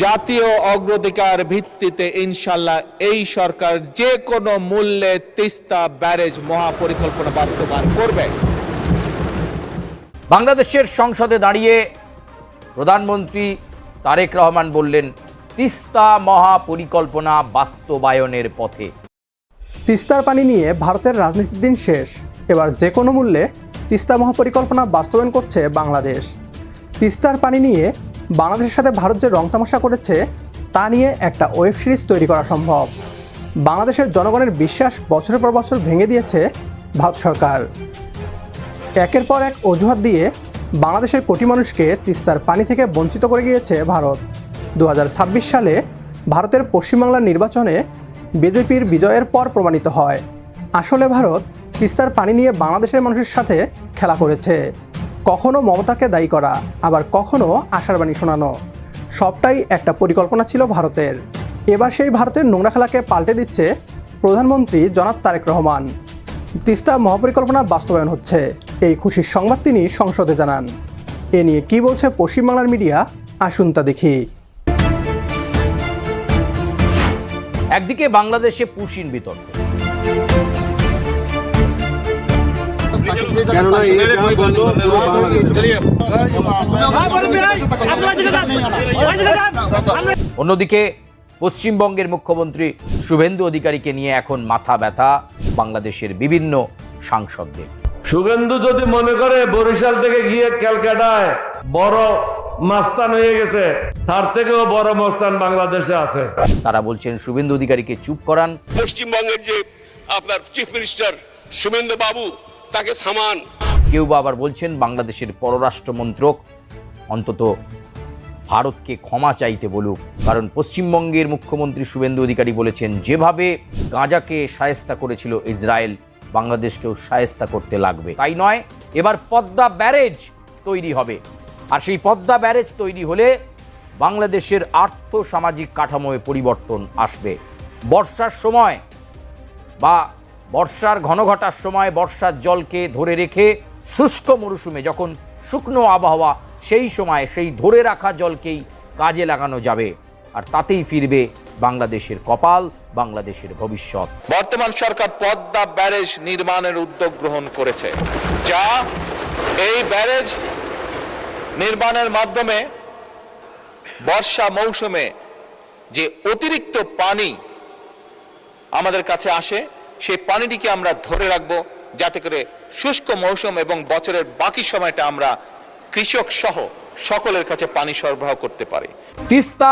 জাতীয় অগ্রাধিকার ভিত্তিতে ইনশাল্লাহ এই সরকার যে কোনো মূল্যে তিস্তা ব্যারেজ মহাপরিকল্পনা বাস্তবায়ন করবে। বাংলাদেশের সংসদে দাঁড়িয়ে প্রধানমন্ত্রী তারেক রহমান বললেন, তিস্তা মহাপরিকল্পনা বাস্তবায়নের পথে। তিস্তার পানি নিয়ে ভারতের রাজনীতির দিন শেষ। এবার যে কোনো মূল্যে তিস্তা মহাপরিকল্পনা বাস্তবায়ন করছে বাংলাদেশ। তিস্তার পানি নিয়ে বাংলাদেশের সাথে ভারত যে রং তামাশা করেছে তা নিয়ে একটা ওয়েব সিরিজ তৈরি করা সম্ভব। বাংলাদেশের জনগণের বিশ্বাস বছরের পর বছর ভেঙে দিয়েছে ভারত সরকার। একের পর এক অজুহাত দিয়ে বাংলাদেশের কোটি মানুষকে তিস্তার পানি থেকে বঞ্চিত করে গিয়েছে ভারত। 2026 সালে ভারতের পশ্চিমবাংলার নির্বাচনে বিজেপির বিজয়ের পর প্রমাণিত হয় আসলে ভারত তিস্তার পানি নিয়ে বাংলাদেশের মানুষের সাথে খেলা করেছে। কখনো মমতাকে দায়ী করা, আবার কখনো আশার বাণী শোনানো, সবটাই একটা পরিকল্পনা ছিল ভারতের। এবার সেই ভারতের নোংরা খেলাকে পাল্টে দিচ্ছে প্রধানমন্ত্রী জনাব তারেক রহমান। তিস্তা মহাপরিকল্পনা বাস্তবায়ন হচ্ছে, এই খুশির সংবাদ তিনি সংসদে জানান। এ নিয়ে কী বলছে পশ্চিমবাংলার মিডিয়া, আসুন তা দেখি। একদিকে বাংলাদেশে পুশিন বিতর্ক, অন্যদিকে পশ্চিমবঙ্গের মুখ্যমন্ত্রী শুভেন্দু অধিকারীকে নিয়ে এখন মাথা ব্যথা বাংলাদেশের বিভিন্ন সাংসদদের। শুভেন্দু যদি মনে করে বরিশাল থেকে গিয়ে ক্যালকাটায় বড় মাস্তান হয়ে গেছে, তার থেকেও বড় মস্তান বাংলাদেশে আছে। তারা বলছেন শুভেন্দু অধিকারীকে চুপ করান। পশ্চিমবঙ্গের যে আপনার চিফ মিনিস্টার শুভেন্দু বাবু, তাকে থামান। কেউ বা আবার বলছেন বাংলাদেশের পররাষ্ট্র মন্ত্রক অন্তত ভারতকে ক্ষমা চাইতে বলুক, কারণ পশ্চিমবঙ্গের মুখ্যমন্ত্রী শুভেন্দু অধিকারী বলেছেন, যেভাবে গাজাকে শায়েস্তা করেছিল ইসরায়েল, বাংলাদেশকেও শায়েস্তা করতে লাগবে। তাই নয়, এবার পদ্মা ব্যারেজ তৈরি হবে, আর সেই পদ্মা ব্যারেজ তৈরি হলে বাংলাদেশের আর্থ সামাজিক কাঠামোয় পরিবর্তন আসবে। বর্ষার সময় বা বর্ষার ঘনঘটার সময় বর্ষার জলকে ধরে রেখে শুষ্ক মরশুমে যখন শুকনো আবহাওয়া, সেই সময় সেই ধরে রাখা জলকেই কাজে লাগানো যাবে, আর তাতেই ফিরবে বাংলাদেশের কপাল, বাংলাদেশের ভবিষ্যৎ। বর্তমান সরকার পদ্মা ব্যারেজ নির্মাণের উদ্যোগ গ্রহণ করেছে, যা এই ব্যারেজ নির্মাণের মাধ্যমে বর্ষা মৌসুমে যে অতিরিক্ত পানি আমাদের কাছে আসে, সেই পানিটিকে আমরা ধরে রাখবো, যাতে করে শুষ্ক মৌসুম এবং বছরের বাকি সময়টা আমরা কৃষক সহ সকলের কাছে পানি সরবরাহ করতে পারি। তিস্তা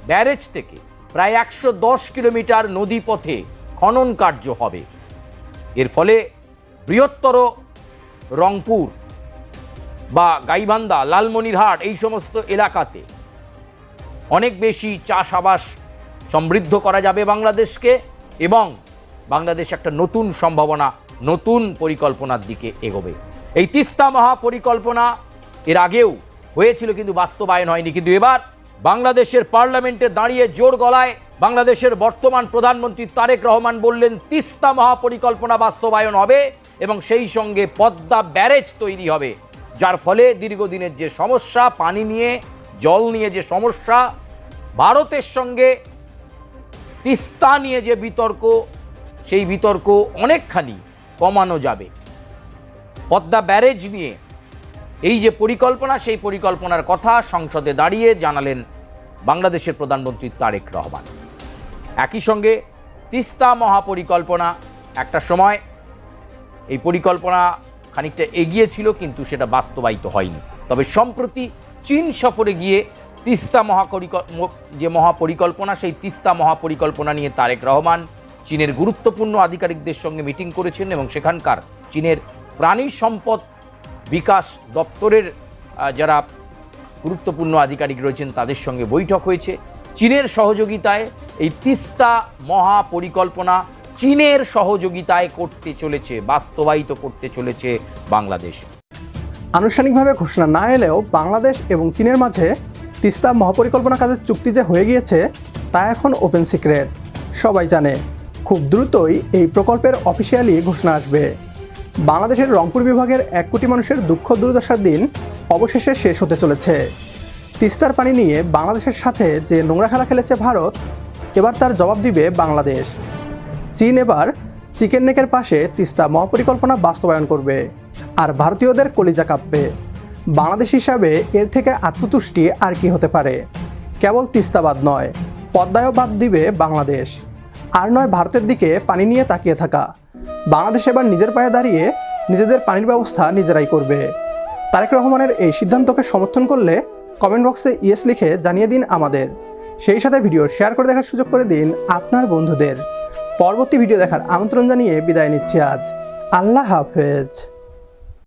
ব্যারেজ থেকে প্রায় 110 কিলোমিটার নদীপথে খনন কার্য হবে। এর ফলে বৃহত্তর রংপুর বা গাইবান্ধা, লালমনিরহাট এই সমস্ত এলাকাতে অনেক বেশি চাষাবাস সমৃদ্ধ করা যাবে বাংলাদেশকে, এবং বাংলাদেশ একটা নতুন সম্ভাবনা, নতুন পরিকল্পনার দিকে এগোবে। এই তিস্তা মহাপরিকল্পনা এর আগেও হয়েছিল, কিন্তু বাস্তবায়ন হয়নি। কিন্তু এবার বাংলাদেশের পার্লামেন্টে দাঁড়িয়ে জোর গলায় বাংলাদেশের বর্তমান প্রধানমন্ত্রী তারেক রহমান বললেন, তিস্তা মহাপরিকল্পনা বাস্তবায়ন হবে এবং সেই সঙ্গে পদ্মা ব্যারেজ তৈরি হবে, যার ফলে দীর্ঘদিনের যে সমস্যা, পানি নিয়ে, জল নিয়ে যে সমস্যা, ভারতের সঙ্গে তিস্তা নিয়ে যে বিতর্ক, সেই বিতর্ক অনেকখানি কমানো যাবে। পদ্মা ব্যারেজ নিয়ে এই যে পরিকল্পনা, সেই পরিকল্পনার কথা সংসদে দাঁড়িয়ে জানালেন বাংলাদেশের প্রধানমন্ত্রী তারেক রহমান। একই সঙ্গে তিস্তা মহাপরিকল্পনা, একটা সময় এই পরিকল্পনা খানিকটা এগিয়ে ছিল, কিন্তু সেটা বাস্তবায়িত হয়নি। তবে সম্প্রতি চীন সফরে গিয়ে তিস্তা মহাপরিকল্পনা, সেই তিস্তা মহাপরিকল্পনা নিয়ে তারেক রহমান চীনের গুরুত্বপূর্ণ আধিকারিকদের সঙ্গে মিটিং করেছেন, এবং সেখানকার চীনের প্রাণী সম্পদ বিকাশ দপ্তরের যারা গুরুত্বপূর্ণ আধিকারিক রয়েছেন তাদের সঙ্গে বৈঠক হয়েছে। চীনের সহযোগিতায় এই তিস্তা মহাপরিকল্পনা চীনের সহযোগিতায় করতে চলেছে, বাস্তবায়িত করতে চলেছে বাংলাদেশ। আনুষ্ঠানিকভাবে ঘোষণা না এলেও বাংলাদেশ এবং চীনের মাঝে তিস্তা মহাপরিকল্পনা কাজের চুক্তি যে হয়ে গিয়েছে তা এখন ওপেন সিক্রেট। সবাই জানে খুব দ্রুতই এই প্রকল্পের অফিসিয়ালি ঘোষণা আসবে। বাংলাদেশের রংপুর বিভাগের 1 কোটি মানুষের দুঃখ দুর্দশার দিন অবশেষে শেষ হতে চলেছে। তিস্তার পানি নিয়ে বাংলাদেশের সাথে যে নোংরা খেলা খেলেছে ভারত, এবার তার জবাব দিবে বাংলাদেশ। চীন এবার চিকেন নেকের পাশে তিস্তা মহাপরিকল্পনা বাস্তবায়ন করবে, আর ভারতীয়দের কলিজা কাঁপবে। বাংলাদেশ হিসাবে এর থেকে আত্মতুষ্টি আর কি হতে পারে? কেবল তিস্তাবাদ নয়, পদ্মায়ও বাদ দিবে বাংলাদেশ। আর নয় ভারতের দিকে পানি নিয়ে তাকিয়ে থাকা। বাংলাদেশ এবার নিজের পায়ে দাঁড়িয়ে নিজেদের পানির ব্যবস্থা নিজেরাই করবে। তারেক রহমানের এই সিদ্ধান্তকে সমর্থন করলে কমেন্ট বক্সে ইয়েস লিখে জানিয়ে দিন আমাদের। সেই সাথে ভিডিও শেয়ার করে দেখার সুযোগ করে দিন আপনার বন্ধুদের। পরবর্তী ভিডিও দেখার আমন্ত্রণ জানিয়ে বিদায় নিচ্ছি আজ। আল্লাহ হাফেজ।